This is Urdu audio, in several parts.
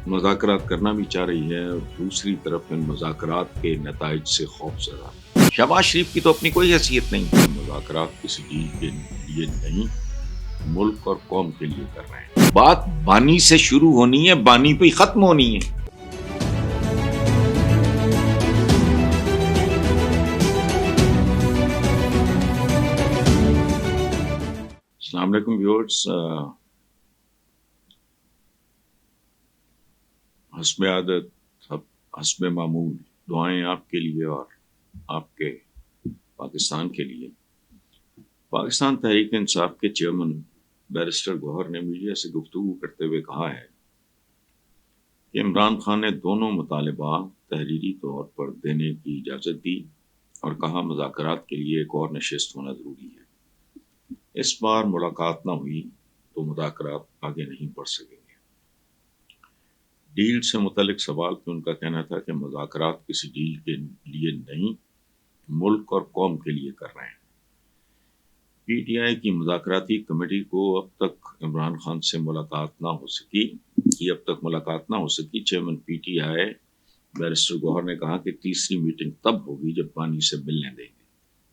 مذاکرات کرنا بھی چاہ رہی ہے اور دوسری طرف ان مذاکرات کے نتائج سے خوف زدہ۔ شہباز شریف کی تو اپنی کوئی حیثیت نہیں ہے، مذاکرات کسی ڈیل کے لیے نہیں، ملک اور قوم کے لیے کر رہے ہیں۔ بات بانی سے شروع ہونی ہے، بانی پہ ختم ہونی ہے۔ السلام علیکم ویورز، حسب عادت حسب معمول دعائیں آپ کے لیے اور آپ کے پاکستان کے لیے۔ پاکستان تحریک انصاف کے چیئرمین بیرسٹر گوہر نے میڈیا سے گفتگو کرتے ہوئے کہا ہے کہ عمران خان نے دونوں مطالبات تحریری طور پر دینے کی اجازت دی اور کہا مذاکرات کے لیے ایک اور نشست ہونا ضروری ہے۔ اس بار ملاقات نہ ہوئی تو مذاکرات آگے نہیں بڑھ سکیں گے۔ ڈیل سے متعلق سوال پہ ان کا کہنا تھا کہ مذاکرات کسی ڈیل کے لیے نہیں، ملک اور قوم کے لیے کر رہے ہیں۔ پی ٹی آئی کی مذاکراتی کمیٹی کو اب تک عمران خان سے ملاقات نہ ہو سکی۔ Chairman P T I barrister Gohar نے کہا کہ تیسری میٹنگ تب ہوگی جب بانی سے ملنے دیں گے،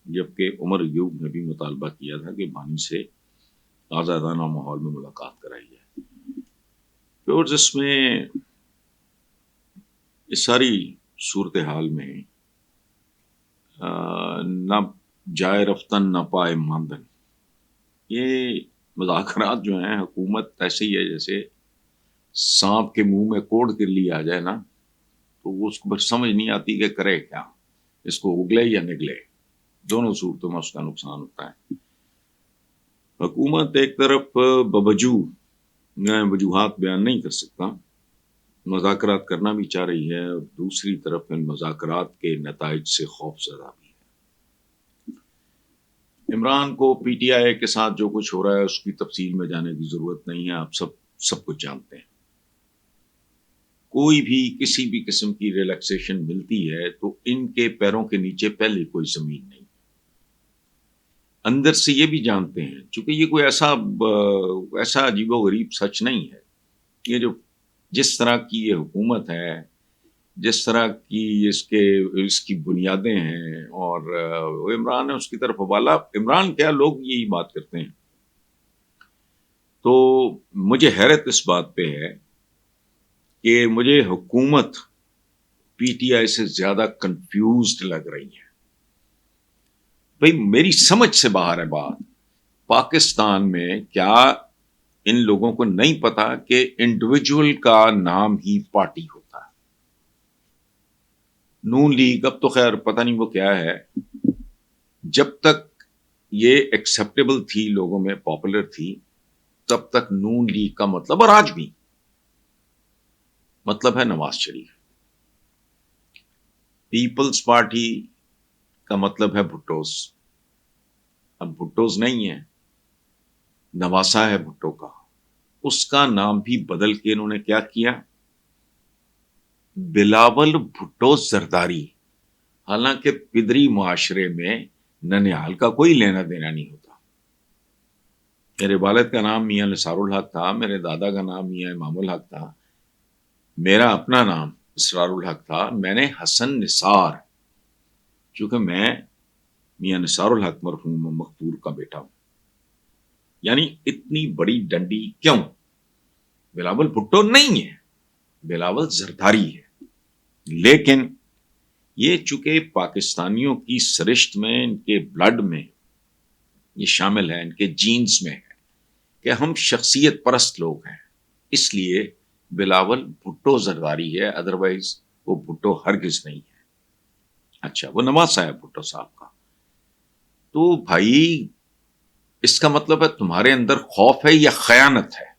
جبکہ عمر ایوب نے بھی مطالبہ کیا تھا کہ بانی سے آزادانہ ماحول میں ملاقات کرائی جائے۔ اور اس میں اس ساری صورتحال میں نہ جائے رفتن نہ پائے ماندن، یہ مذاکرات جو ہیں حکومت ایسے ہی ہے جیسے سانپ کے منہ میں کوڑ کرلی آ جائے نا، تو وہ اس کو بس سمجھ نہیں آتی کہ کرے کیا، اس کو اگلے یا نگلے، دونوں صورتوں میں اس کا نقصان ہوتا ہے۔ حکومت ایک طرف وجوہات بیان نہیں کر سکتا، مذاکرات کرنا بھی چاہ رہی ہے اور دوسری طرف ان مذاکرات کے نتائج سے خوف زدہ بھی ہے۔ عمران کو پی ٹی آئی کے ساتھ جو کچھ ہو رہا ہے اس کی تفصیل میں جانے کی ضرورت نہیں ہے، آپ سب کچھ جانتے ہیں۔ کوئی بھی کسی بھی قسم کی ریلیکسیشن ملتی ہے تو ان کے پیروں کے نیچے پہلے کوئی زمین نہیں۔ اندر سے یہ بھی جانتے ہیں، چونکہ یہ کوئی ایسا عجیب و غریب سچ نہیں ہے، یہ جو جس طرح کی یہ حکومت ہے، جس طرح کی اس کی بنیادیں ہیں، اور عمران ہے اس کی طرف حوالہ، عمران کیا لوگ یہی بات کرتے ہیں۔ تو مجھے حیرت اس بات پہ ہے کہ مجھے حکومت پی ٹی آئی سے زیادہ کنفیوزڈ لگ رہی ہے۔ بھئی میری سمجھ سے باہر ہے بات۔ پاکستان میں کیا ان لوگوں کو نہیں پتا کہ انڈیویجول کا نام ہی پارٹی ہوتا ہے؟ نون لیگ اب تو خیر پتہ نہیں وہ کیا ہے، جب تک یہ ایکسیپٹیبل تھی، لوگوں میں پاپولر تھی، تب تک نون لیگ کا مطلب، اور آج بھی مطلب ہے نواز شریف۔ پیپلز پارٹی کا مطلب ہے بھٹوز۔ اب بھٹوز نہیں ہے، نواسا ہے بھٹو کا۔ اس کا نام بھی بدل کے انہوں نے کیا کیا؟ بلاول بھٹو زرداری۔ حالانکہ پدری معاشرے میں ننیال کا کوئی لینا دینا نہیں ہوتا۔ میرے والد کا نام میاں نثار الحق تھا، میرے دادا کا نام میاں امام الحق تھا، میرا اپنا نام اسرار الحق تھا، میں نے حسن نثار، چونکہ میں میاں نثار الحق مرحوم مقبور کا بیٹا ہوں۔ یعنی اتنی بڑی ڈنڈی کیوں؟ بلاول بھٹو نہیں ہے، بلاول زرداری ہے۔ لیکن یہ چونکہ پاکستانیوں کی سرشت میں، ان کے بلڈ میں یہ شامل ہے، ان کے جینز میں ہے کہ ہم شخصیت پرست لوگ ہیں، اس لیے بلاول بھٹو زرداری ہے، ادروائز وہ بھٹو ہرگز نہیں ہے۔ اچھا، وہ نواسا ہے بھٹو صاحب کا۔ تو بھائی اس کا مطلب ہے تمہارے اندر خوف ہے یا خیانت ہے؟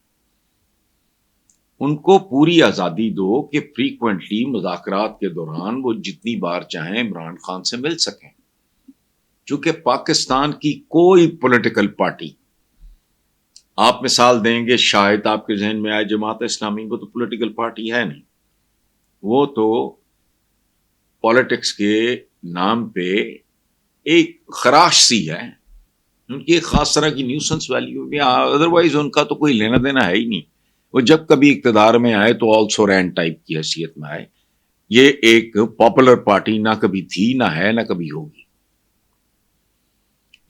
ان کو پوری آزادی دو کہ فریکوینٹلی مذاکرات کے دوران وہ جتنی بار چاہیں عمران خان سے مل سکیں، چونکہ پاکستان کی کوئی پولیٹیکل پارٹی، آپ مثال دیں گے شاید آپ کے ذہن میں آئے جماعت اسلامی، وہ تو پولیٹیکل پارٹی ہے نہیں، وہ تو پالیٹکس کے نام پہ ایک خراش سی ہے، ان کی ایک خاص طرح کی نیوسنس ویلیو بھی، ادروائز ان کا تو کوئی لینا دینا ہے ہی نہیں۔ وہ جب کبھی اقتدار میں آئے تو آلسو رین ٹائپ کی حیثیت میں آئے. یہ ایک پاپولر پارٹی نہ کبھی تھی، نہ ہے، نہ کبھی ہوگی.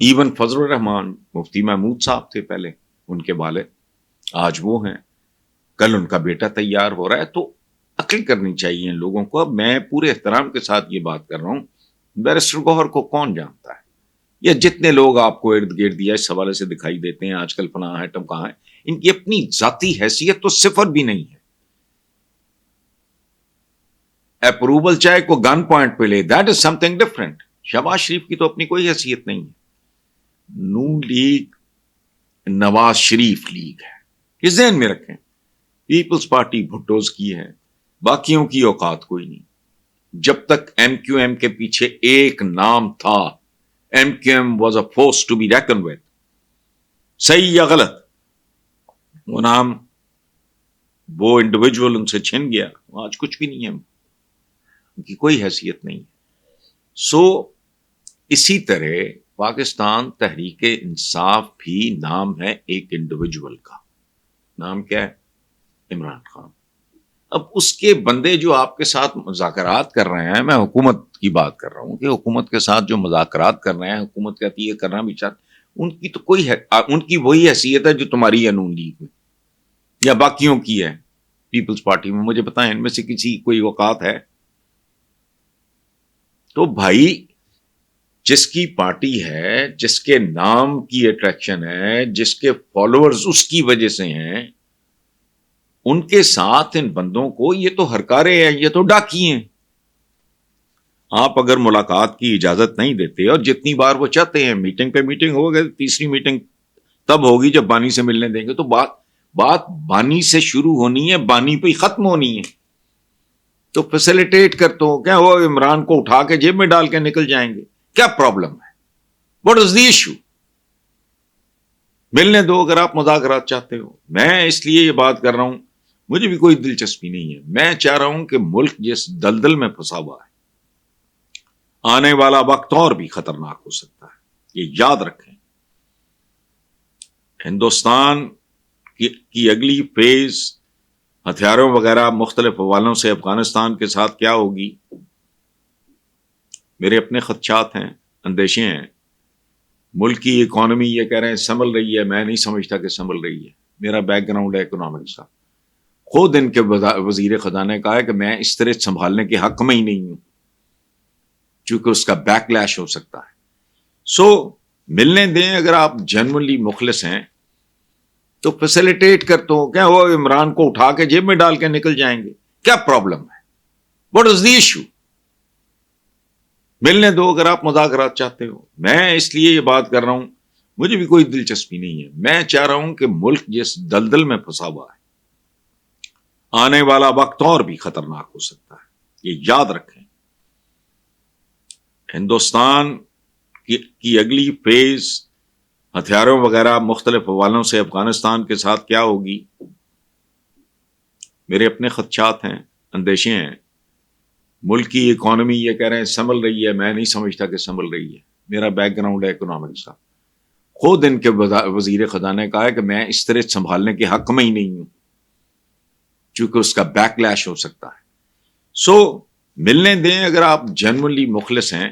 ایون فضل الرحمان مفتی محمود صاحب تھے پہلے، ان کے والد، آج وہ ہیں، کل ان کا بیٹا تیار ہو رہا ہے. تو عقل کرنی چاہیے ان لوگوں کو. اب میں پورے احترام کے ساتھ یہ بات کر رہا ہوں، بیرسٹر گوہر کو کون جانتا ہے، یا جتنے لوگ آپ کو ارد گرد دیا اس حوالے سے دکھائی دیتے ہیں آج کل فلاں آئٹم کہاں ہے، ان کی اپنی ذاتی حیثیت تو صفر بھی نہیں ہے. اپروول چاہے کو گن پوائنٹ پہ لے، that is something different. Shahbaz Sharif کی تو اپنی کوئی حیثیت نہیں ہے. نون لیگ نواز شریف لیگ ہے، یہ ذہن میں رکھیں. پیپلز پارٹی بھٹوز کی ہے، باقیوں کی اوقات کوئی نہیں. جب تک ایم کیو ایم کے پیچھے ایک نام تھا، M Q M was a force to be reckon with. صحیح یا غلط، وہ نام، وہ انڈیویجول ان سے چھن گیا، آج کچھ بھی نہیں ہے، ان کی کوئی حیثیت نہیں. سو اسی طرح پاکستان تحریک انصاف بھی نام ہے ایک انڈیویجول کا. نام کیا ہے؟ عمران خان. اب اس کے بندے جو آپ کے ساتھ مذاکرات کر رہے ہیں، میں حکومت کی بات کر رہا ہوں کہ حکومت کے ساتھ جو مذاکرات کر رہے ہیں، حکومت کہتی ہے کرنا بھی چاہتے، ان کی تو کوئی ہے، ان کی وہی حیثیت ہے جو تمہاری ہے نون لیگ میں یا باقیوں کی ہے پیپلز پارٹی میں. مجھے بتائیں ان میں سے کسی کوئی اوقات ہے؟ تو بھائی جس کی پارٹی ہے، جس کے نام کی اٹریکشن ہے، جس کے فالوورز اس کی وجہ سے ہیں، ان کے ساتھ ان بندوں کو، یہ تو ہرکارے ہیں، یہ تو ڈاکی ہیں. آپ اگر ملاقات کی اجازت نہیں دیتے، اور جتنی بار وہ چاہتے ہیں میٹنگ پہ میٹنگ ہو گئے، تیسری میٹنگ تب ہوگی جب بانی سے ملنے دیں گے. تو بات بانی سے شروع ہونی ہے، بانی پہ ہی ختم ہونی ہے. تو فیسیلیٹیٹ کرتا ہوں کیا وہ عمران کو اٹھا کے جیب میں ڈال کے نکل جائیں گے؟ کیا پرابلم ہے؟ What is the issue? ملنے دو اگر آپ مذاکرات چاہتے ہو. میں اس لیے یہ بات کر رہا ہوں، مجھے بھی کوئی دلچسپی نہیں ہے. میں چاہ رہا ہوں کہ ملک جس دلدل میں پھنسا ہوا ہے، آنے والا وقت اور بھی خطرناک ہو سکتا ہے، یہ یاد رکھیں. ہندوستان کی اگلی فیز ہتھیاروں وغیرہ مختلف حوالوں سے افغانستان کے ساتھ کیا ہوگی، میرے اپنے خدشات ہیں، اندیشے ہیں. ملک کی اکانومی یہ کہہ رہے ہیں سنبھل رہی ہے، میں نہیں سمجھتا کہ سنبھل رہی ہے. میرا بیک گراؤنڈ ہے اکنامکس کا. خود ان کے وزیر خزانہ نے کہا ہے کہ میں اس طرح سنبھالنے کے حق میں ہی نہیں ہوں، چونکہ اس کا بیک لیش ہو سکتا ہے. سو ملنے دیں اگر آپ جنرلی مخلص ہیں تو فیسیلیٹیٹ کرتا ہوں کیا وہ عمران کو اٹھا کے جیب میں ڈال کے نکل جائیں گے؟ کیا پرابلم ہے؟ What is the issue? ملنے دو اگر آپ مذاکرات چاہتے ہو. میں اس لیے یہ بات کر رہا ہوں، مجھے بھی کوئی دلچسپی نہیں ہے. میں چاہ رہا ہوں کہ ملک جس دلدل میں پھنسا ہوا ہے، آنے والا وقت اور بھی خطرناک ہو سکتا ہے، یہ یاد رکھیں. ہندوستان کی اگلی فیز ہتھیاروں وغیرہ مختلف حوالوں سے افغانستان کے ساتھ کیا ہوگی، میرے اپنے خدشات ہیں، اندیشے ہیں. ملک کی اکانومی یہ کہہ رہے ہیں سنبھل رہی ہے، میں نہیں سمجھتا کہ سنبھل رہی ہے. میرا بیک گراؤنڈ ہے اکنامکس کا. خود ان کے وزیر خزانہ نے کہا ہے کہ میں اس طرح سنبھالنے کے حق میں ہی نہیں ہوں، چونکہ اس کا بیک لیش ہو سکتا ہے. سو ملنے دیں اگر آپ جنرلی مخلص ہیں